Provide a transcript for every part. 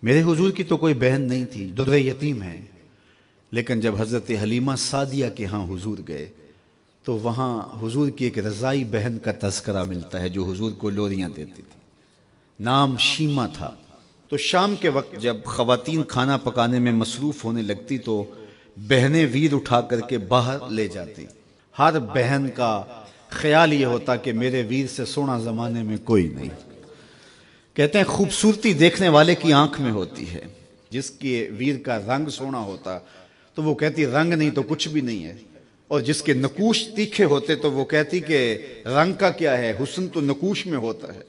میرے حضور کی تو کوئی بہن نہیں تھی، در یتیم ہے، لیکن جب حضرت حلیمہ سعدیہ کے ہاں حضور گئے تو وہاں حضور کی ایک رضائی بہن کا تذکرہ ملتا ہے جو حضور کو لوریاں دیتی تھی، نام شیمہ تھا۔ تو شام کے وقت جب خواتین کھانا پکانے میں مصروف ہونے لگتی تو بہنیں ویر اٹھا کر کے باہر لے جاتی۔ ہر بہن کا خیال یہ ہوتا کہ میرے ویر سے سونا زمانے میں کوئی نہیں۔ کہتے ہیں خوبصورتی دیکھنے والے کی آنکھ میں ہوتی ہے، جس کے ویر کا رنگ سونا ہوتا تو وہ کہتی رنگ نہیں تو کچھ بھی نہیں ہے، اور جس کے نقوش تیکھے ہوتے تو وہ کہتی کہ رنگ کا کیا ہے، حسن تو نقوش میں ہوتا ہے۔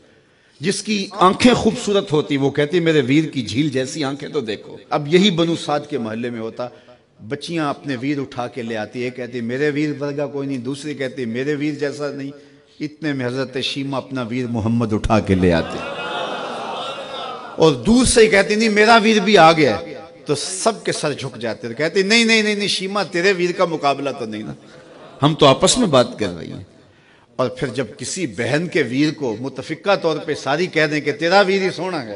جس کی آنکھیں خوبصورت ہوتی وہ کہتی میرے ویر کی جھیل جیسی آنکھیں تو دیکھو۔ اب یہی بنو سعد کے محلے میں ہوتا، بچیاں اپنے ویر اٹھا کے لے آتی، ایک کہتی میرے ویر ورگا کوئی نہیں، دوسری کہتی میرے ویر جیسا نہیں، اتنے میں حضرت شیمہ اپنا ویر محمد اٹھا کے لے آتے اور دور سے ہی کہتی نہیں میرا ویر بھی آ گیا، تو سب کے سر جھک جاتے، کہتی نہیں شیمہ تیرے ویر کا مقابلہ تو نہیں نا، ہم تو آپس میں بات کر رہی ہیں۔ اور پھر جب کسی بہن کے ویر کو متفقہ طور پہ ساری کہہ دیں کہ تیرا ویر ہی سونا ہے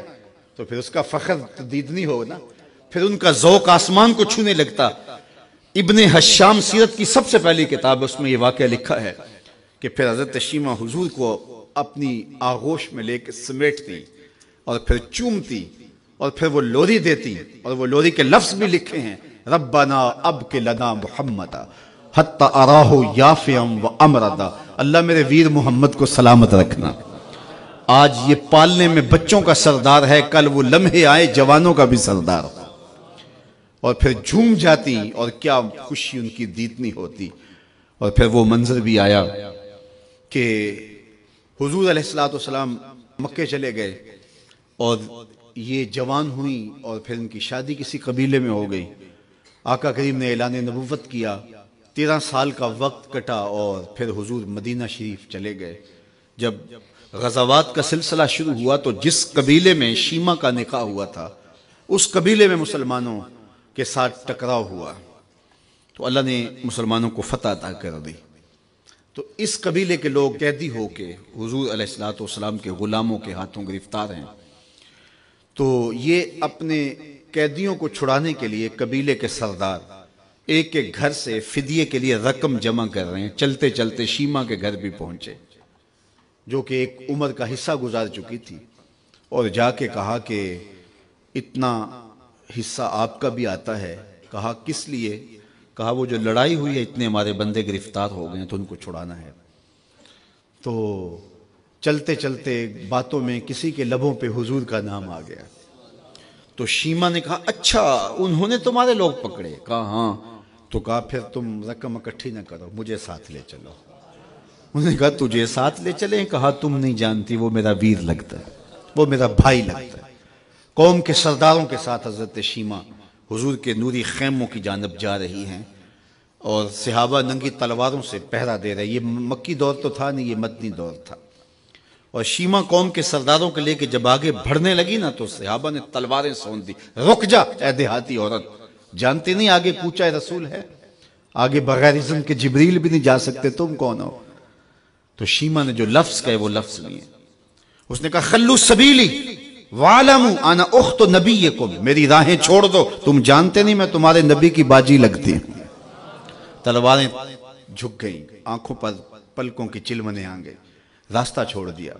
تو پھر اس کا فخر دیدنی ہو نا، پھر ان کا ذوق آسمان کو چھونے لگتا۔ ابن حشام سیرت کی سب سے پہلی کتاب، اس میں یہ واقعہ لکھا ہے کہ پھر حضرت شیمہ حضور کو اپنی آغوش میں لے کے سمیٹتی اور پھر چومتی اور پھر وہ لوری دیتی، اور وہ لوری کے لفظ بھی لکھے ہیں، ربنا ابق لنا محمدا حتی اراہ یافعا و امردا، اللہ میرے ویر محمد کو سلامت رکھنا۔ آج یہ پالنے میں بچوں کا سردار ہے، کل وہ لمحے آئے جوانوں کا بھی سردار ہو۔ اور پھر جھوم جاتی اور کیا خوشی ان کی دیتنی ہوتی۔ اور پھر وہ منظر بھی آیا کہ حضور علیہ السلام مکے چلے گئے اور یہ جوان ہوئیں اور پھر ان کی شادی کسی قبیلے میں ہو گئی۔ آقا کریم نے اعلان نبوت کیا، 13 سال کا وقت کٹا اور پھر حضور مدینہ شریف چلے گئے۔ جب غزوات کا سلسلہ شروع ہوا تو جس قبیلے میں شیمہ کا نکاح ہوا تھا اس قبیلے میں مسلمانوں کے ساتھ ٹکراؤ ہوا تو اللہ نے مسلمانوں کو فتح عطا کر دی۔ تو اس قبیلے کے لوگ قیدی ہو کے حضور علیہ السلام کے غلاموں کے ہاتھوں گرفتار ہیں۔ تو یہ اپنے قیدیوں کو چھڑانے کے لیے قبیلے کے سردار ایک ایک گھر سے فدیے کے لیے رقم جمع کر رہے ہیں۔ چلتے چلتے شیمہ کے گھر بھی پہنچے جو کہ ایک عمر کا حصہ گزار چکی تھی، اور جا کے کہا کہ اتنا حصہ آپ کا بھی آتا ہے۔ کہا کس لیے؟ کہا وہ جو لڑائی ہوئی ہے اتنے ہمارے بندے گرفتار ہو گئے ہیں تو ان کو چھڑانا ہے۔ تو چلتے چلتے باتوں میں کسی کے لبوں پہ حضور کا نام آ گیا تو شیمہ نے کہا اچھا انہوں نے تمہارے لوگ پکڑے؟ کہا ہاں۔ تو کہا پھر تم رقم اکٹھی نہ کرو، مجھے ساتھ لے چلو۔ انہوں نے کہا تجھے ساتھ لے چلیں؟ کہا تم نہیں جانتی وہ میرا ویر لگتا ہے، وہ میرا بھائی لگتا ہے۔ قوم کے سرداروں کے ساتھ حضرت شیمہ حضور کے نوری خیموں کی جانب جا رہی ہیں اور صحابہ ننگی تلواروں سے پہرا دے رہے۔ یہ مکی دور تو تھا نہیں، یہ مدنی دور تھا۔ اور شیمہ قوم کے سرداروں کے لے کے جب آگے بڑھنے لگی نا تو صحابہ نے تلواریں سونت دی، رک جا اے دیہاتی عورت، جانتے نہیں آگے کوچہ رسول ہے، آگے بغیر اذن کے جبریل بھی نہیں جا سکتے، تم کون ہو؟ تو شیمہ نے جو لفظ کہے وہ لفظ لیے، اس نے کہا خلو سبیلی وَعَلَمُوا اَنَا اُخْتُ نَبِيِّكُمْ، میری راہیں چھوڑ دو، تم جانتے نہیں میں تمہارے نبی کی باجی لگتی ہوں۔ تلواریں جھک گئیں، آنکھوں پر پلکوں کی چلمنے آ گئے، راستہ چھوڑ دیا۔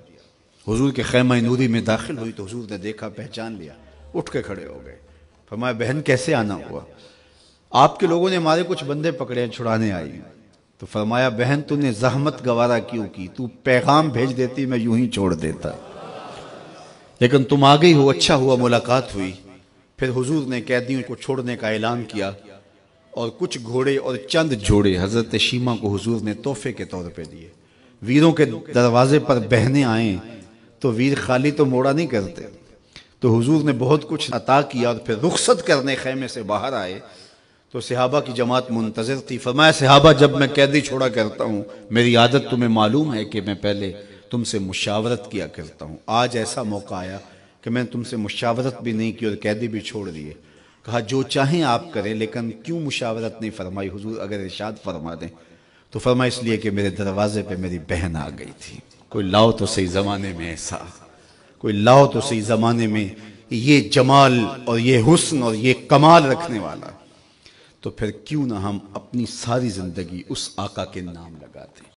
حضور کے خیمہ نوری میں داخل ہوئی تو حضور نے دیکھا، پہچان لیا، اٹھ کے کھڑے ہو گئے۔ فرمایا بہن کیسے آنا ہوا؟ آپ کے لوگوں نے ہمارے کچھ بندے پکڑے ہیں، چھڑانے آئی ہیں۔ تو فرمایا بہن تو نے زحمت گوارا کیوں کی؟ تو پیغام بھیج دیتی میں یوں ہی چھوڑ دیتا، لیکن تم آ گئی ہو، اچھا ہوا ملاقات ہوئی۔ پھر حضور نے قیدیوں کو چھوڑنے کا اعلان کیا اور کچھ گھوڑے اور چند جوڑے حضرت شیمہ کو حضور نے تحفے کے طور پہ دیے۔ ویروں کے دروازے پر بہنیں آئیں تو ویر خالی تو موڑا نہیں کرتے، تو حضور نے بہت کچھ عطا کیا اور پھر رخصت کرنے خیمے سے باہر آئے تو صحابہ کی جماعت منتظر تھی۔ فرمایا صحابہ جب میں قیدی چھوڑا کرتا ہوں میری عادت تمہیں معلوم ہے کہ میں پہلے تم سے مشاورت کیا کرتا ہوں، آج ایسا موقع آیا کہ میں نے تم سے مشاورت بھی نہیں کی اور قیدی بھی چھوڑ دیے۔ کہا جو چاہیں آپ کریں، لیکن کیوں مشاورت نہیں فرمائی حضور؟ اگر ارشاد فرما دیں تو فرمایا اس لیے کہ میرے دروازے پہ میری بہن آ گئی تھی۔ کوئی لاؤ تو صحیح زمانے میں ایسا، کوئی لاؤ تو صحیح زمانے میں یہ جمال اور یہ حسن اور یہ کمال رکھنے والا، تو پھر کیوں نہ ہم اپنی ساری زندگی اس آقا کے نام لگاتے ہیں۔